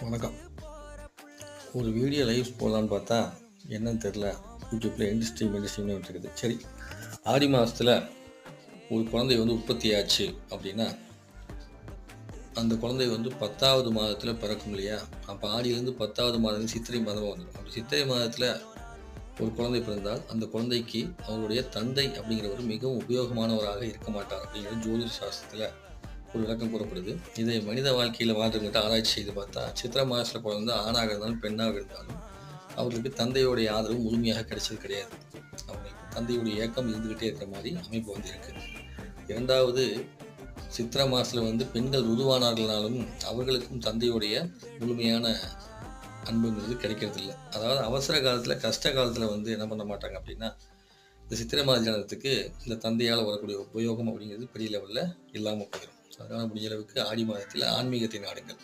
வணக்கம். ஒரு video lives போடலான்னு பார்த்தா என்னன்னு தெரில. யூடியூப்பில் எண்டு ஸ்ட்ரீம்னு இருக்குது. சரி, ஆடி மாதத்தில் ஒரு குழந்தை உற்பத்தி ஆச்சு அப்படின்னா அந்த குழந்தை 10வது மாதத்தில் பிறக்கும் இல்லையா? அப்போ ஆடியிலேருந்து 10வது மாதம் சித்திரை மாதம் வந்துடும். அப்படி சித்திரை மாதத்தில் ஒரு குழந்தை பிறந்தால் அந்த குழந்தைக்கு அவருடைய தந்தை அப்படிங்கிறவர் மிகவும் உபயோகமானவராக இருக்க மாட்டார் அப்படிங்கிறது ஜோதிட சாஸ்திரத்தில் ஒரு விளக்கம் கூறப்படுது. இதை மனித வாழ்க்கையில் வாழ்றவங்ககிட்ட ஆராய்ச்சி செய்து பார்த்தா சித்திரை மாதத்தில் பிறந்த ஆணாக இருந்தாலும் பெண்ணாக இருந்தாலும் அவர்களுக்கு தந்தையோடைய ஆதரவு முழுமையாக கிடைச்சது கிடையாது. அவங்களுக்கு தந்தையுடைய ஏக்கம் இருந்துகிட்டே இருக்கிற மாதிரி அமைப்பு இருக்குது. இரண்டாவது, சித்திரை மாதத்தில் பெண்கள் ருதுவானார்களாலும் அவர்களுக்கும் தந்தையுடைய முழுமையான அன்புங்கிறது கிடைக்கிறது இல்லை. அதாவது அவசர காலத்தில் கஷ்ட காலத்தில் என்ன பண்ண மாட்டாங்க அப்படின்னா இந்த சித்திரை மாத ஜனத்துக்கு இந்த தந்தையால் வரக்கூடிய உபயோகம் அப்படிங்கிறது பெரிய லெவலில் இல்லாமல் போயிடும். அதனால் முடிஞ்ச அளவுக்கு ஆடி மாதத்தில் ஆன்மீகத்தை நாடுங்கள்.